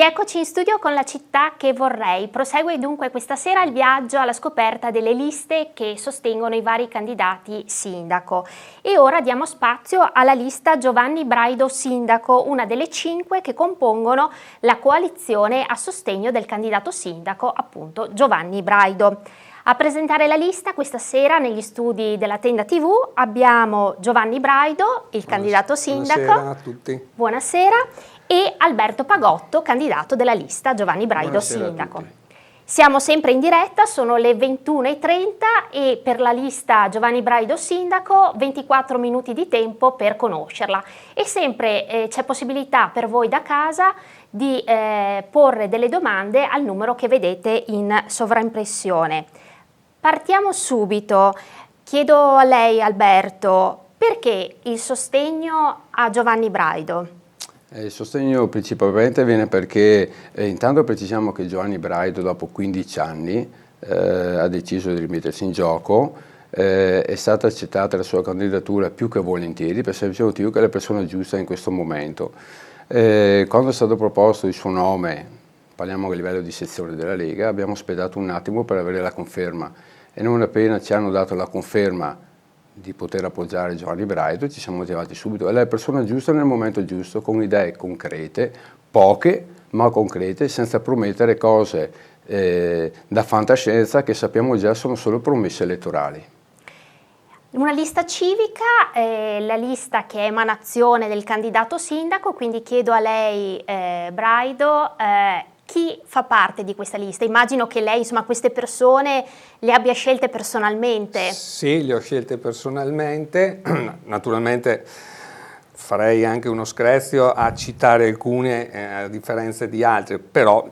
Rieccoci in studio con La città che vorrei. Prosegue dunque questa sera il viaggio alla scoperta delle liste che sostengono i vari candidati sindaco. E ora diamo spazio alla lista Giovanni Braido Sindaco, una delle 5 che compongono la coalizione a sostegno del candidato sindaco, appunto Giovanni Braido. A presentare la lista questa sera negli studi della Tenda TV abbiamo Giovanni Braido, il candidato sindaco. Buonasera a tutti. Buonasera. E Alberto Pagotto, candidato della lista Giovanni Braido Buonasera Sindaco. Siamo sempre in diretta, sono le 21:30 e per la lista Giovanni Braido Sindaco 24 minuti di tempo per conoscerla. E sempre c'è possibilità per voi da casa di porre delle domande al numero che vedete in sovraimpressione. Partiamo subito. Chiedo a lei, Alberto, perché il sostegno a Giovanni Braido? Il sostegno principalmente viene perché intanto precisiamo che Giovanni Braido dopo 15 anni ha deciso di rimettersi in gioco, è stata accettata la sua candidatura più che volentieri per il semplice motivo che è la persona giusta in questo momento. Quando è stato proposto il suo nome, parliamo a livello di sezione della Lega, abbiamo aspettato un attimo per avere la conferma e non appena ci hanno dato la conferma di poter appoggiare Giovanni Braido ci siamo motivati subito. È la persona giusta nel momento giusto, con idee concrete, poche ma concrete, senza promettere cose da fantascienza che sappiamo già sono solo promesse elettorali. Una lista civica, la lista che è emanazione del candidato sindaco, quindi chiedo a lei, Braido, chi fa parte di questa lista? Immagino che lei, insomma, queste persone le abbia scelte personalmente. Sì, le ho scelte personalmente, naturalmente farei anche uno screzio a citare alcune a differenza di altre, però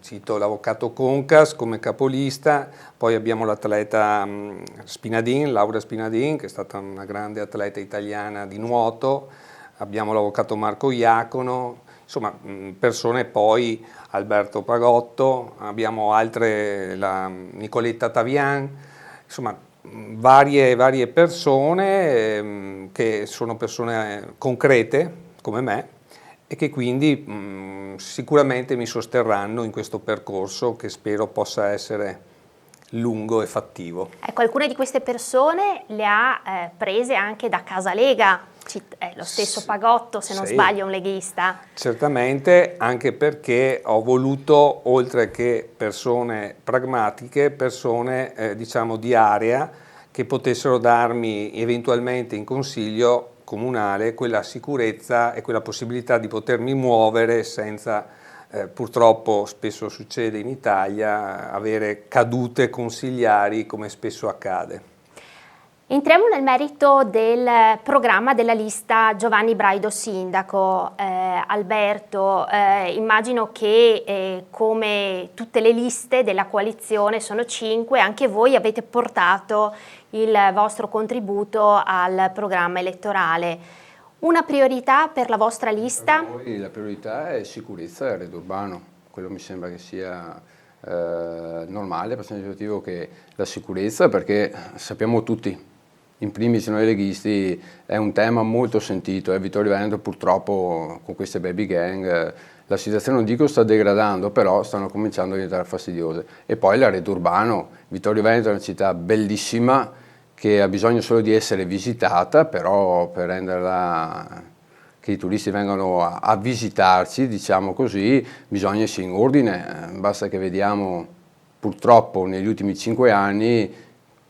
cito l'avvocato Concas come capolista, poi abbiamo l'atleta Spinadin, Laura Spinadin, che è stata una grande atleta italiana di nuoto, abbiamo l'avvocato Marco Iacono, insomma persone, poi Alberto Pagotto, abbiamo altre, la Nicoletta Tavian, insomma varie persone che sono persone concrete come me e che quindi sicuramente mi sosterranno in questo percorso che spero possa essere lungo e fattivo. Ecco, alcune di queste persone le ha prese anche da Casa Lega, lo stesso Pagotto, se non sbaglio, è un leghista. Certamente, anche perché ho voluto, oltre che persone pragmatiche, persone diciamo di area che potessero darmi eventualmente in consiglio comunale quella sicurezza e quella possibilità di potermi muovere senza purtroppo spesso succede in Italia avere cadute consigliari come spesso accade. Entriamo nel merito del programma della lista Giovanni Braido Sindaco. Alberto, immagino che come tutte le liste della coalizione, sono 5, anche voi avete portato il vostro contributo al programma elettorale. Una priorità per la vostra lista? Per noi la priorità è sicurezza e arredo urbano, quello mi sembra che sia normale, per il semplice motivo che la sicurezza, perché sappiamo tutti, in primis noi leghisti, è un tema molto sentito, Vittorio Veneto purtroppo con queste baby gang la situazione non dico sta degradando, però stanno cominciando a diventare fastidiose. E poi l'arredo urbano, Vittorio Veneto è una città bellissima che ha bisogno solo di essere visitata, però per renderla, che i turisti vengano a visitarci, diciamo così, bisogna essere in ordine, basta che vediamo purtroppo negli ultimi 5 anni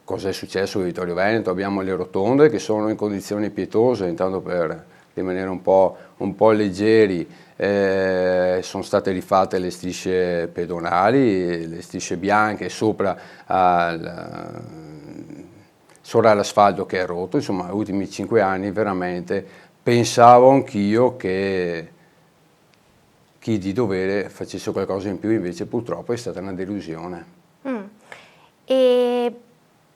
cosa è successo con Vittorio Veneto. Abbiamo le rotonde che sono in condizioni pietose, intanto per rimanere un po' leggeri, sono state rifatte le strisce pedonali, le strisce bianche sopra l'asfalto che è rotto, insomma negli ultimi 5 anni veramente pensavo anch'io che chi di dovere facesse qualcosa in più, invece purtroppo è stata una delusione. E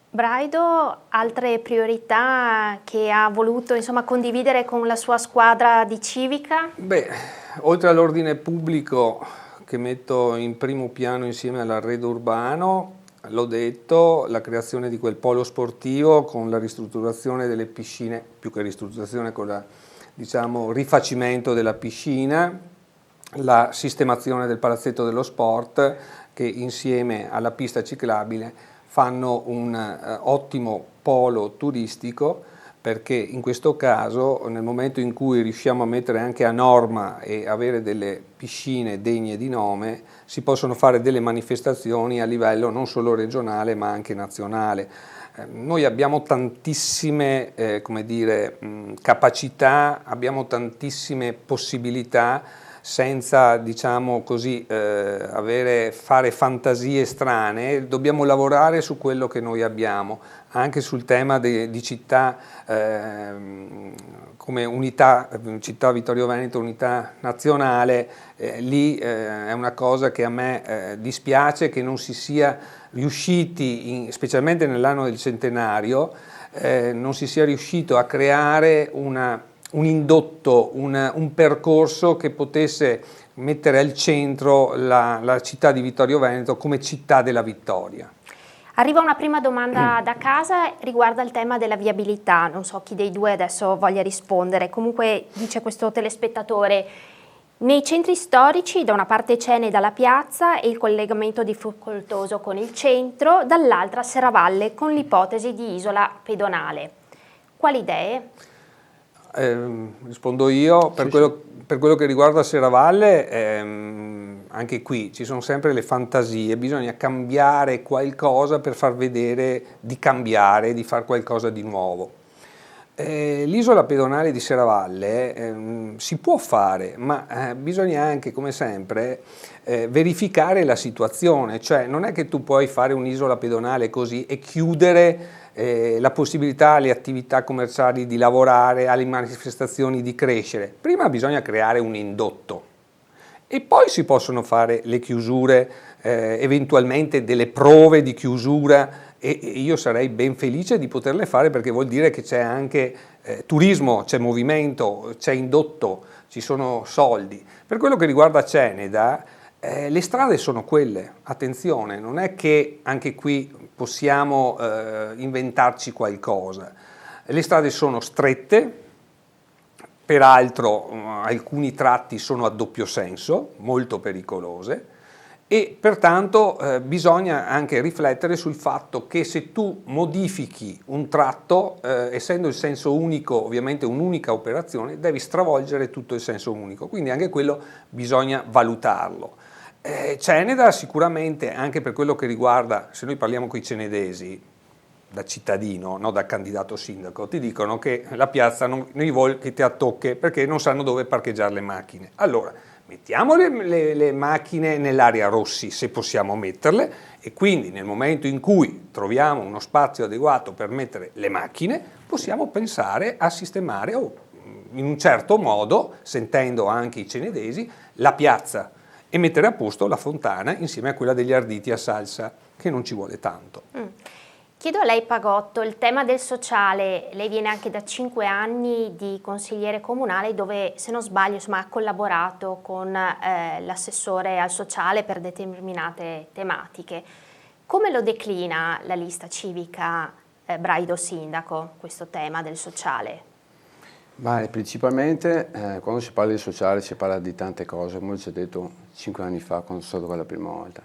Braido, altre priorità che ha voluto insomma condividere con la sua squadra di civica? Beh, oltre all'ordine pubblico che metto in primo piano insieme all'arredo urbano, l'ho detto, la creazione di quel polo sportivo con la ristrutturazione delle piscine, più che ristrutturazione con la, diciamo, rifacimento della piscina, la sistemazione del Palazzetto dello Sport, che insieme alla pista ciclabile fanno un ottimo polo turistico, perché in questo caso, nel momento in cui riusciamo a mettere anche a norma e avere delle piscine degne di nome, si possono fare delle manifestazioni a livello non solo regionale ma anche nazionale. Noi abbiamo tantissime capacità, abbiamo tantissime possibilità, senza, diciamo così, fare fantasie strane. Dobbiamo lavorare su quello che noi abbiamo, anche sul tema di città come unità, città Vittorio Veneto, unità nazionale. Lì è una cosa che a me dispiace, che non si sia riusciti, specialmente nell'anno del centenario, non si sia riuscito a creare un indotto, un percorso che potesse mettere al centro la città di Vittorio Veneto come città della vittoria. Arriva una prima domanda da casa, riguarda il tema della viabilità, non so chi dei due adesso voglia rispondere. Comunque dice questo telespettatore: nei centri storici da una parte Ceneda la piazza e il collegamento difficoltoso con il centro, dall'altra Serravalle con l'ipotesi di isola pedonale. Quali idee? Rispondo io. Per quello che riguarda Serravalle, anche qui ci sono sempre le fantasie, bisogna cambiare qualcosa per far vedere di cambiare, di fare qualcosa di nuovo. L'isola pedonale di Serravalle si può fare, ma bisogna anche, come sempre, verificare la situazione, cioè non è che tu puoi fare un'isola pedonale così e chiudere la possibilità alle attività commerciali di lavorare, alle manifestazioni di crescere. Prima bisogna creare un indotto e poi si possono fare le chiusure, eventualmente delle prove di chiusura, e io sarei ben felice di poterle fare, perché vuol dire che c'è anche turismo, c'è movimento, c'è indotto, ci sono soldi. Per quello che riguarda Ceneda, le strade sono quelle, attenzione, non è che anche qui possiamo inventarci qualcosa. Le strade sono strette, peraltro alcuni tratti sono a doppio senso, molto pericolose, e pertanto bisogna anche riflettere sul fatto che se tu modifichi un tratto, essendo il senso unico ovviamente un'unica operazione, devi stravolgere tutto il senso unico, quindi anche quello bisogna valutarlo. Ceneda sicuramente, anche per quello che riguarda, se noi parliamo con i cenedesi, da cittadino, no, da candidato sindaco, ti dicono che la piazza non vuole che ti attocchi perché non sanno dove parcheggiare le macchine. Allora, mettiamo le macchine nell'area rossi, se possiamo metterle, e quindi nel momento in cui troviamo uno spazio adeguato per mettere le macchine, possiamo pensare a sistemare, in un certo modo, sentendo anche i cenedesi, la piazza, e mettere a posto la fontana insieme a quella degli Arditi a Salsa, che non ci vuole tanto. Chiedo a lei, Pagotto, il tema del sociale. Lei viene anche da 5 anni di consigliere comunale, dove, se non sbaglio, insomma, ha collaborato con l'assessore al sociale per determinate tematiche. Come lo declina la lista civica Braido Sindaco, questo tema del sociale? Principalmente quando si parla di sociale si parla di tante cose, come ho già detto 5 anni fa quando sono stato qua la prima volta.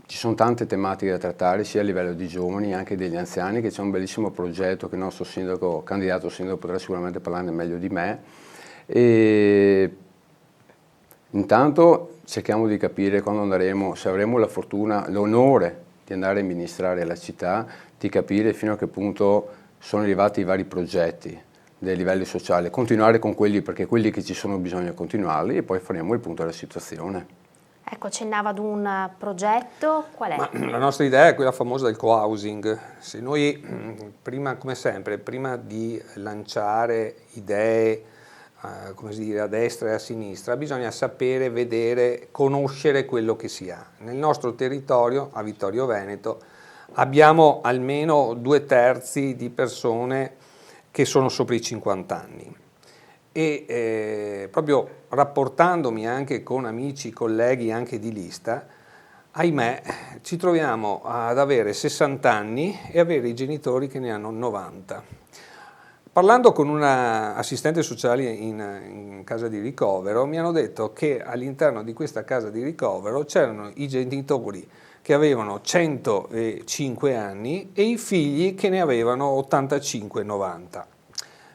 Ci sono tante tematiche da trattare sia a livello di giovani che degli anziani, che c'è un bellissimo progetto che il nostro sindaco, candidato sindaco, potrà sicuramente parlarne meglio di me. E intanto cerchiamo di capire quando andremo, se avremo la fortuna, l'onore di andare a amministrare la città, di capire fino a che punto sono arrivati i vari progetti dei livelli sociali, continuare con quelli, perché quelli che ci sono bisogna continuarli, e poi faremo il punto della situazione. Ecco, accennava ad un progetto, qual è? La nostra idea è quella famosa del co-housing. Se noi, prima, come sempre, prima di lanciare idee, come si dice, a destra e a sinistra, bisogna sapere, vedere, conoscere quello che si ha. Nel nostro territorio, a Vittorio Veneto, abbiamo almeno 2/3 di persone che sono sopra i 50 anni. E proprio rapportandomi anche con amici, colleghi anche di lista, ahimè ci troviamo ad avere 60 anni e avere i genitori che ne hanno 90. Parlando con una assistente sociale in casa di ricovero, mi hanno detto che all'interno di questa casa di ricovero c'erano i genitori che avevano 105 anni e i figli che ne avevano 85-90.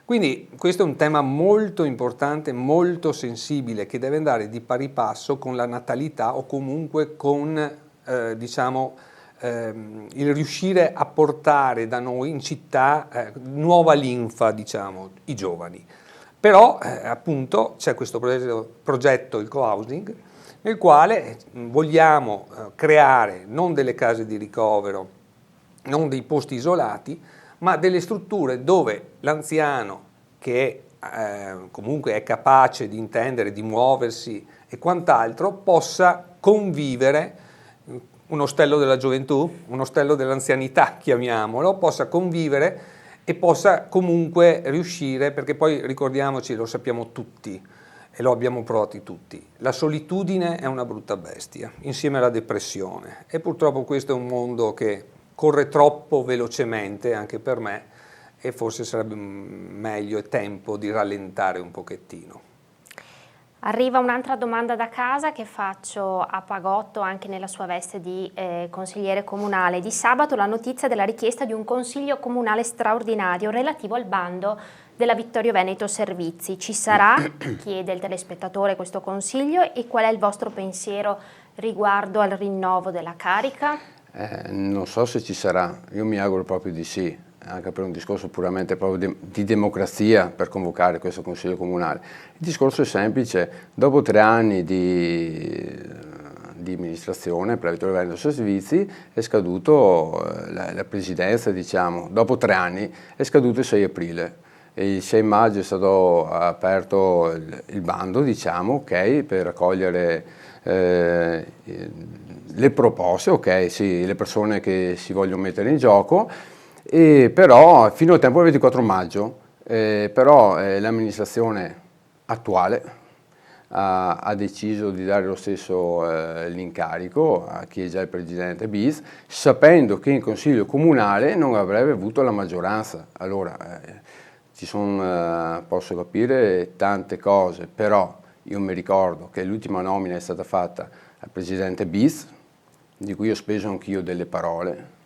Quindi questo è un tema molto importante, molto sensibile, che deve andare di pari passo con la natalità o comunque con, il riuscire a portare da noi in città nuova linfa, i giovani. Però appunto c'è questo progetto, il co-housing, nel quale vogliamo creare non delle case di ricovero, non dei posti isolati, ma delle strutture dove l'anziano, che comunque è capace di intendere, di muoversi e quant'altro, possa convivere, un ostello della gioventù, un ostello dell'anzianità, chiamiamolo, possa convivere e possa comunque riuscire, perché poi ricordiamoci, lo sappiamo tutti e lo abbiamo provati tutti, la solitudine è una brutta bestia, insieme alla depressione, e purtroppo questo è un mondo che corre troppo velocemente anche per me, e forse sarebbe meglio e tempo di rallentare un pochettino. Arriva un'altra domanda da casa che faccio a Pagotto anche nella sua veste di consigliere comunale. Di sabato la notizia della richiesta di un consiglio comunale straordinario relativo al bando della Vittorio Veneto Servizi. Ci sarà? Chiede il telespettatore questo consiglio, e qual è il vostro pensiero riguardo al rinnovo della carica? Non so se ci sarà, io mi auguro proprio di sì, anche per un discorso puramente proprio di democrazia, per convocare questo Consiglio Comunale. Il discorso è semplice: dopo 3 anni di amministrazione per la Vittorio Veneto Servizi è scaduto la presidenza, diciamo, dopo 3 anni è scaduto il 6 aprile. E il 6 maggio è stato aperto il bando, diciamo, ok, per raccogliere le proposte, ok, sì, le persone che si vogliono mettere in gioco, e però fino al tempo del 24 maggio, però l'amministrazione attuale ha deciso di dare lo stesso l'incarico a chi è già il presidente bis, sapendo che in Consiglio Comunale non avrebbe avuto la maggioranza. Allora, posso capire tante cose, però io mi ricordo che l'ultima nomina è stata fatta al presidente bis, di cui ho speso anch'io delle parole,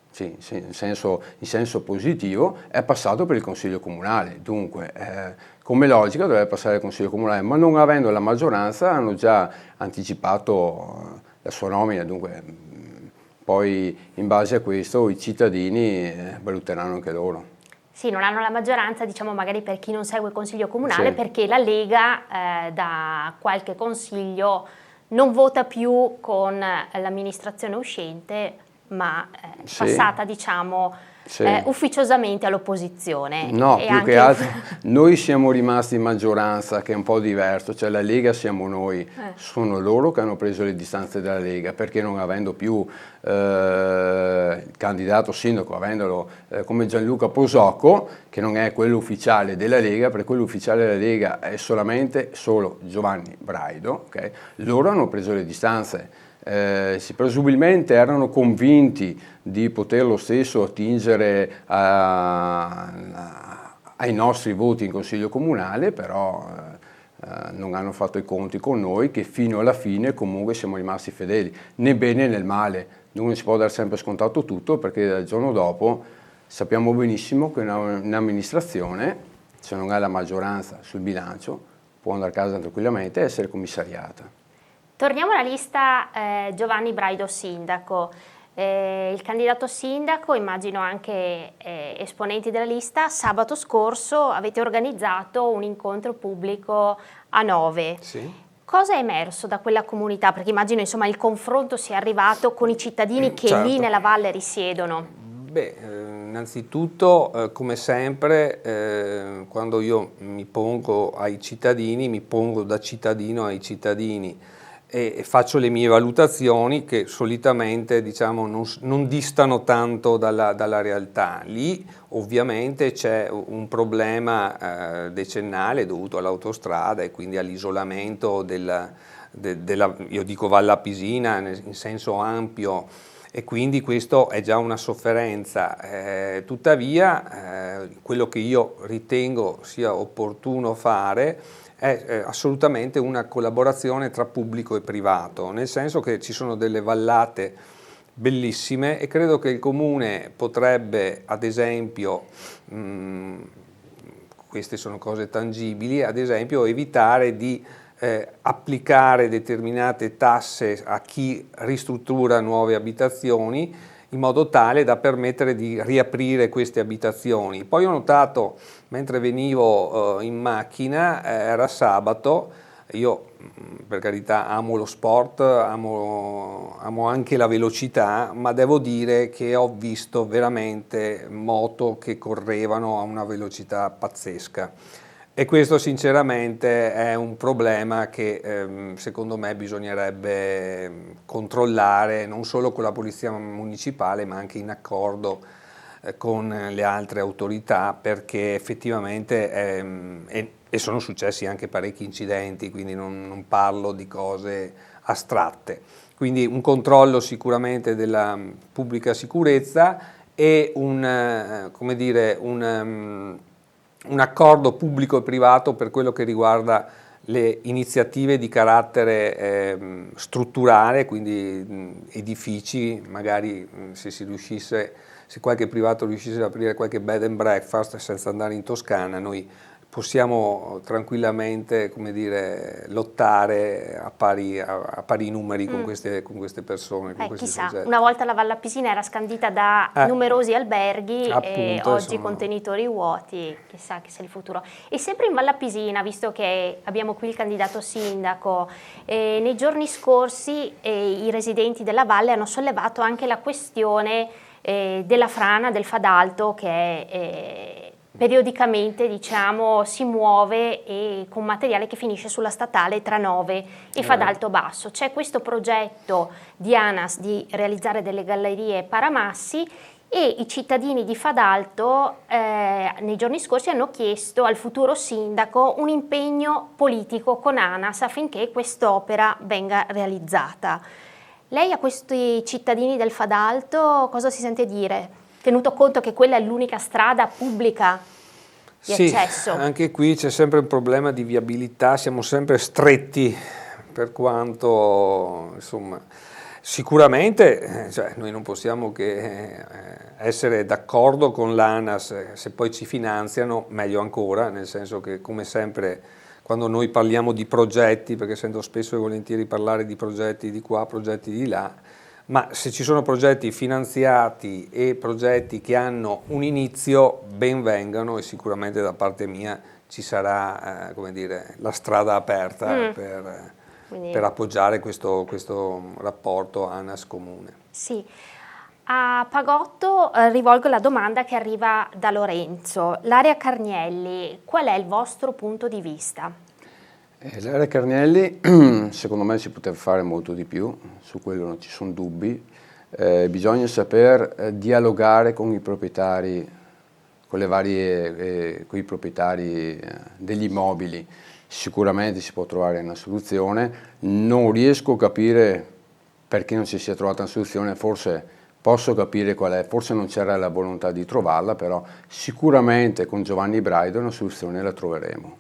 sì, in senso positivo, è passato per il Consiglio Comunale. Dunque, come logica dovrebbe passare il Consiglio Comunale, ma non avendo la maggioranza hanno già anticipato la sua nomina, dunque poi in base a questo i cittadini valuteranno anche loro. Sì, non hanno la maggioranza, diciamo, magari per chi non segue il Consiglio Comunale, sì, perché la Lega da qualche consiglio non vota più con l'amministrazione uscente, ma sì, passata, diciamo, sì, ufficiosamente all'opposizione. No, e più anche che altro noi siamo rimasti in maggioranza, che è un po' diverso, cioè la Lega siamo noi, sono loro che hanno preso le distanze dalla Lega, perché non avendo più il candidato sindaco, avendolo come Gianluca Posocco, che non è quello ufficiale della Lega, perché quello ufficiale della Lega è solo Giovanni Braido, okay? Loro hanno preso le distanze. Presumibilmente erano convinti di poter lo stesso attingere ai nostri voti in Consiglio Comunale, però non hanno fatto i conti con noi, che fino alla fine comunque siamo rimasti fedeli, né bene né male. Non si può dare sempre scontato tutto, perché il giorno dopo sappiamo benissimo che un'amministrazione, se non ha la maggioranza sul bilancio, può andare a casa tranquillamente e essere commissariata. Torniamo alla lista Giovanni Braido sindaco. Il candidato sindaco, immagino anche esponenti della lista, sabato scorso avete organizzato un incontro pubblico a Nove. Sì. Cosa è emerso da quella comunità? Perché immagino, insomma, il confronto sia arrivato con i cittadini che certo, lì nella valle risiedono. Beh, innanzitutto, come sempre, quando io mi pongo ai cittadini, mi pongo da cittadino ai cittadini e faccio le mie valutazioni, che solitamente, diciamo, non distano tanto dalla realtà. Lì ovviamente c'è un problema decennale dovuto all'autostrada e quindi all'isolamento della io dico Valle Apisina in senso ampio, e quindi questo è già una sofferenza. Tuttavia quello che io ritengo sia opportuno fare è assolutamente una collaborazione tra pubblico e privato, nel senso che ci sono delle vallate bellissime e credo che il Comune potrebbe, ad esempio, queste sono cose tangibili, ad esempio evitare di applicare determinate tasse a chi ristruttura nuove abitazioni in modo tale da permettere di riaprire queste abitazioni. Poi ho notato, mentre venivo in macchina, era sabato, io per carità amo lo sport, amo anche la velocità, ma devo dire che ho visto veramente moto che correvano a una velocità pazzesca. E questo sinceramente è un problema che secondo me bisognerebbe controllare non solo con la Polizia Municipale ma anche in accordo con le altre autorità, perché effettivamente e sono successi anche parecchi incidenti, quindi non parlo di cose astratte. Quindi un controllo sicuramente della pubblica sicurezza e un accordo pubblico e privato per quello che riguarda le iniziative di carattere strutturale, quindi edifici, magari se qualche privato riuscisse ad aprire qualche bed and breakfast senza andare in Toscana, noi possiamo tranquillamente, come dire, lottare a pari numeri con queste persone, con questi chissà, soggetti. una volta la Val Appisina era scandita da numerosi alberghi e Appunto, oggi contenitori vuoti, chissà che sia il futuro. E sempre in Val Appisina, visto che abbiamo qui il candidato sindaco, nei giorni scorsi i residenti della valle hanno sollevato anche la questione della frana del Fadalto che periodicamente, diciamo, si muove con materiale che finisce sulla statale tra Nove e Fadalto Basso. C'è questo progetto di ANAS di realizzare delle gallerie paramassi e i cittadini di Fadalto nei giorni scorsi hanno chiesto al futuro sindaco un impegno politico con ANAS affinché quest'opera venga realizzata. Lei a questi cittadini del Fadalto cosa si sente dire? Tenuto conto che quella è l'unica strada pubblica di accesso. Sì, anche qui c'è sempre un problema di viabilità, siamo sempre stretti per quanto, insomma, sicuramente noi non possiamo che essere d'accordo con l'ANAS, se poi ci finanziano meglio ancora, nel senso che come sempre quando noi parliamo di progetti, perché sento spesso e volentieri parlare di progetti di qua, progetti di là, ma se ci sono progetti finanziati e progetti che hanno un inizio, ben vengano e sicuramente da parte mia ci sarà come dire, la strada aperta per appoggiare questo rapporto ANAS comune. Sì. A Pagotto rivolgo la domanda che arriva da Lorenzo. L'area Carnielli, qual è il vostro punto di vista? L'area Carnielli, secondo me si poteva fare molto di più, su quello non ci sono dubbi. Bisogna saper dialogare con i proprietari, con i proprietari degli immobili. Sicuramente si può trovare una soluzione. Non riesco a capire perché non si sia trovata una soluzione, forse posso capire qual è, forse non c'era la volontà di trovarla, però sicuramente con Giovanni Braido una soluzione la troveremo.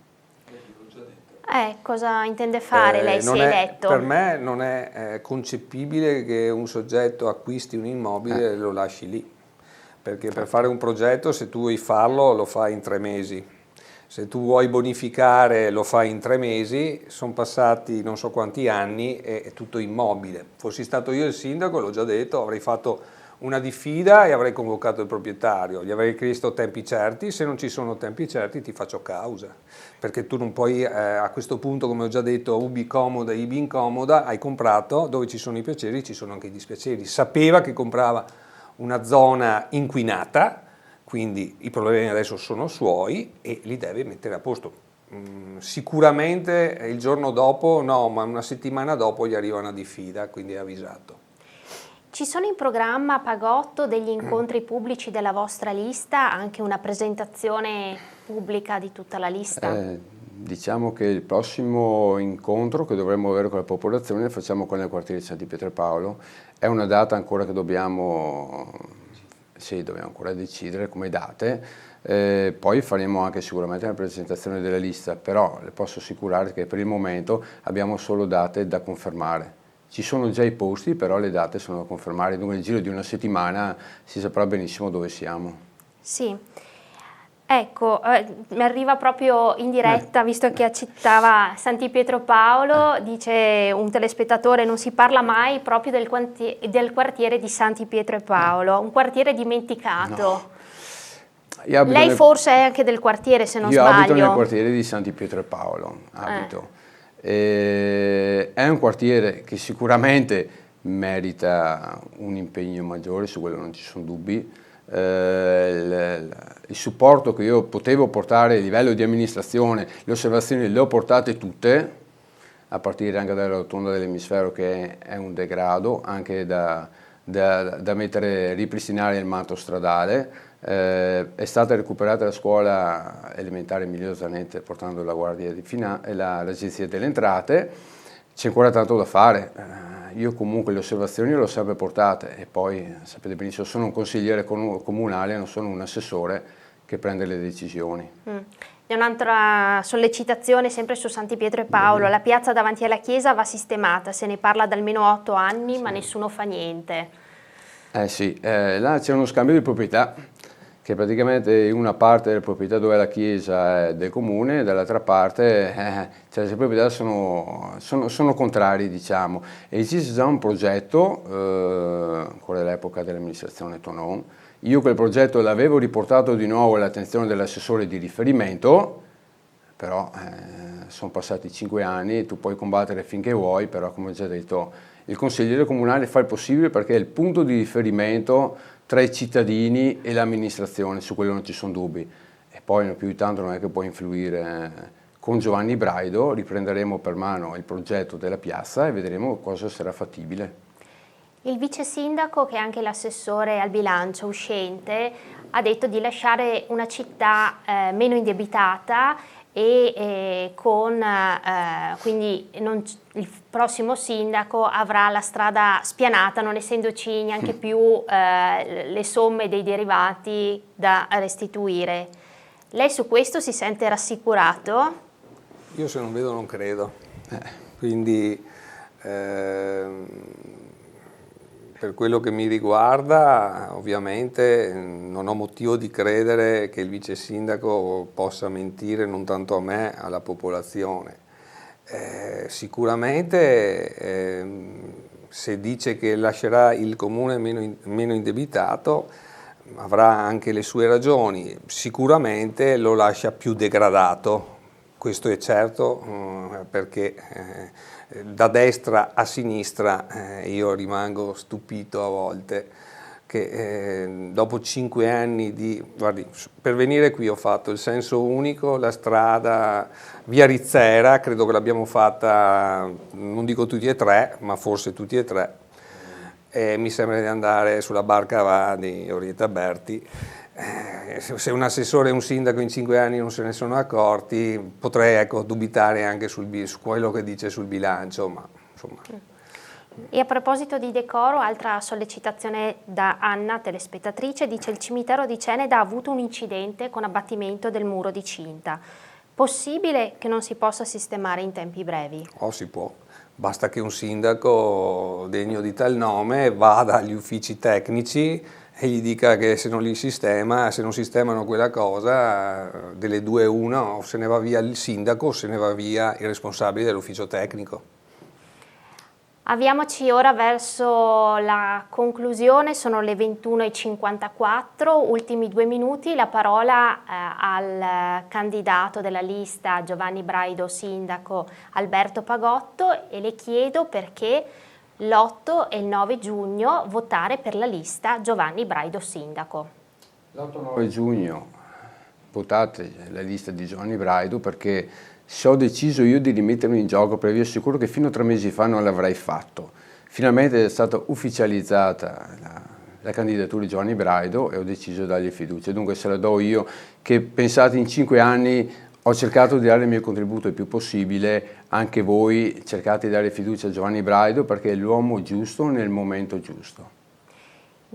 Cosa intende fare lei se è eletto? Per me non è concepibile che un soggetto acquisti un immobile e lo lasci lì, perché per fare un progetto se tu vuoi farlo lo fai in 3 mesi, se tu vuoi bonificare lo fai in 3 mesi, sono passati non so quanti anni e è tutto immobile. Fossi stato io il sindaco, l'ho già detto, avrei fatto una diffida e avrei convocato il proprietario, gli avrei chiesto tempi certi, se non ci sono tempi certi ti faccio causa, perché tu non puoi a questo punto, come ho già detto, ubi comoda, ibi incomoda, hai comprato, dove ci sono i piaceri ci sono anche i dispiaceri, sapeva che comprava una zona inquinata, quindi i problemi adesso sono suoi e li deve mettere a posto. Sicuramente il giorno dopo, no, ma una settimana dopo gli arriva una diffida, quindi è avvisato. Ci sono in programma a Pagotto degli incontri pubblici della vostra lista, anche una presentazione pubblica di tutta la lista? Diciamo che il prossimo incontro che dovremmo avere con la popolazione lo facciamo con il quartiere di San Di Pietro Paolo, è una data ancora che dobbiamo sì, dobbiamo ancora decidere come date, poi faremo anche sicuramente la presentazione della lista, però le posso assicurare che per il momento abbiamo solo date da confermare. Ci sono già i posti, però le date sono da confermare, dunque nel giro di una settimana si saprà benissimo dove siamo. Sì. Ecco, mi arriva proprio in diretta, visto che citava Santi Pietro Paolo, dice un telespettatore, non si parla mai proprio del quartiere di Santi Pietro e Paolo, un quartiere dimenticato. No. Lei forse è anche del quartiere, se non sbaglio. Io abito nel sbaglio. quartiere di Santi Pietro e Paolo, abito. È un quartiere che sicuramente merita un impegno maggiore, su quello non ci sono dubbi. Il supporto che io potevo portare a livello di amministrazione, le osservazioni le ho portate tutte, a partire anche dalla rotonda dell'emisfero, che è un degrado, anche da ripristinare il manto stradale. È stata recuperata la scuola elementare Emilio Zanetti portando la Guardia di Finanza e l'Agenzia delle Entrate. C'è ancora tanto da fare. Io comunque le osservazioni le ho sempre portate e poi sapete benissimo sono un consigliere comunale, non sono un assessore che prende le decisioni. È un'altra sollecitazione sempre su Santi Pietro e Paolo, la piazza davanti alla chiesa va sistemata, se ne parla da almeno 8 anni, ma nessuno fa niente. Sì, là c'è uno scambio di proprietà, che praticamente una parte della proprietà dove è la chiesa è del comune, dall'altra parte cioè le proprietà sono contrari, diciamo. E esiste già un progetto, ancora dall'epoca dell'amministrazione Tonon. Io quel progetto l'avevo riportato di nuovo all'attenzione dell'assessore di riferimento, però sono passati 5 anni, tu puoi combattere finché vuoi, però come ho già detto il consigliere comunale fa il possibile perché è il punto di riferimento tra i cittadini e l'amministrazione, su quello non ci sono dubbi. E poi più di tanto non è che può influire. Con Giovanni Braido riprenderemo per mano il progetto della piazza e vedremo cosa sarà fattibile. Il vice sindaco, che è anche l'assessore al bilancio uscente, ha detto di lasciare una città meno indebitata e quindi il prossimo sindaco avrà la strada spianata, non essendoci neanche più le somme dei derivati da restituire. Lei su questo si sente rassicurato? Io se non vedo non credo, quindi per quello che mi riguarda ovviamente non ho motivo di credere che il vice sindaco possa mentire non tanto a me, alla popolazione. Sicuramente se dice che lascerà il comune meno indebitato avrà anche le sue ragioni, sicuramente lo lascia più degradato, questo è certo, perché da destra a sinistra io rimango stupito a volte che dopo 5 anni di... Guardi, per venire qui ho fatto il senso unico, la strada via Rizzera, credo che l'abbiamo fatta, non dico tutti e tre, ma forse tutti e tre, e mi sembra di andare sulla barca di Orietta Berti. Se un assessore e un sindaco in 5 anni non se ne sono accorti, potrei dubitare anche su quello che dice sul bilancio, ma insomma... E a proposito di decoro, altra sollecitazione da Anna, telespettatrice, dice: il cimitero di Ceneda ha avuto un incidente con abbattimento del muro di cinta. Possibile che non si possa sistemare in tempi brevi? Si può. Basta che un sindaco degno di tal nome vada agli uffici tecnici e gli dica che se non li sistema, se non sistemano quella cosa, delle due una, o se ne va via il sindaco o se ne va via il responsabile dell'ufficio tecnico. Avviamoci ora verso la conclusione, sono le 21:54, ultimi 2 minuti, la parola al candidato della lista Giovanni Braido sindaco Alberto Pagotto, e le chiedo perché l'8 e il 9 giugno votare per la lista Giovanni Braido sindaco. L'8-9 giugno votate la lista di Giovanni Braido perché se ho deciso io di rimettermi in gioco, perché vi assicuro che fino a 3 mesi fa non l'avrei fatto. Finalmente è stata ufficializzata la candidatura di Giovanni Braido e ho deciso di dargli fiducia. Dunque se la do io, che pensate in 5 anni ho cercato di dare il mio contributo il più possibile, anche voi cercate di dare fiducia a Giovanni Braido perché è l'uomo giusto nel momento giusto.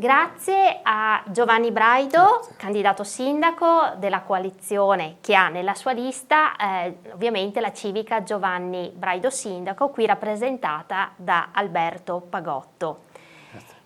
Grazie a Giovanni Braido, candidato sindaco della coalizione che ha nella sua lista ovviamente la civica Giovanni Braido Sindaco, qui rappresentata da Alberto Pagotto.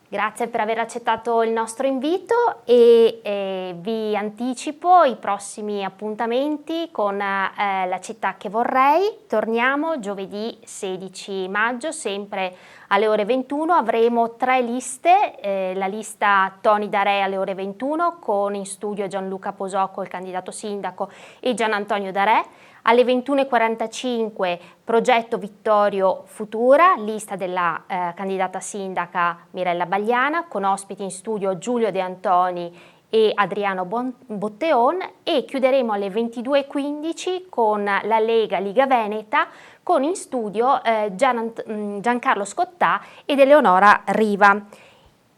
Grazie per aver accettato il nostro invito e vi anticipo i prossimi appuntamenti con La città che vorrei. Torniamo giovedì 16 maggio, sempre alle ore 21. Avremo 3 liste, la lista Toni Darè alle ore 21 con in studio Gianluca Posocco, il candidato sindaco, e Gian Antonio Darè. Alle 21:45 progetto Vittorio Futura, lista della candidata sindaca Mirella Bagliana, con ospiti in studio Giulio De Antoni e Adriano Botteon, e chiuderemo alle 22:15 con la Lega Liga Veneta, con in studio Giancarlo Scottà ed Eleonora Riva.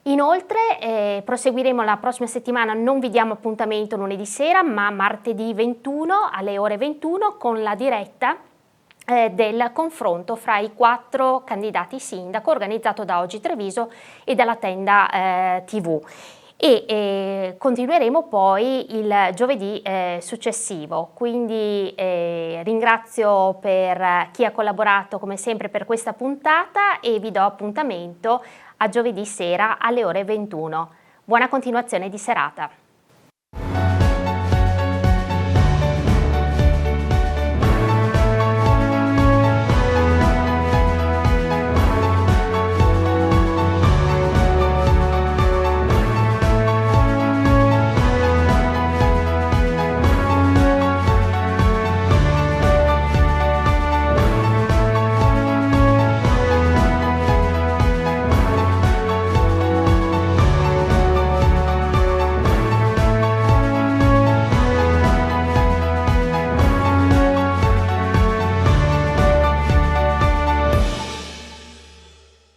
Inoltre proseguiremo la prossima settimana, non vi diamo appuntamento lunedì sera, ma martedì 21 alle ore 21 con la diretta del confronto fra i 4 candidati sindaco organizzato da Oggi Treviso e dalla Tenda TV. E continueremo poi il giovedì successivo, quindi ringrazio per chi ha collaborato come sempre per questa puntata e vi do appuntamento a giovedì sera alle ore 21. Buona continuazione di serata.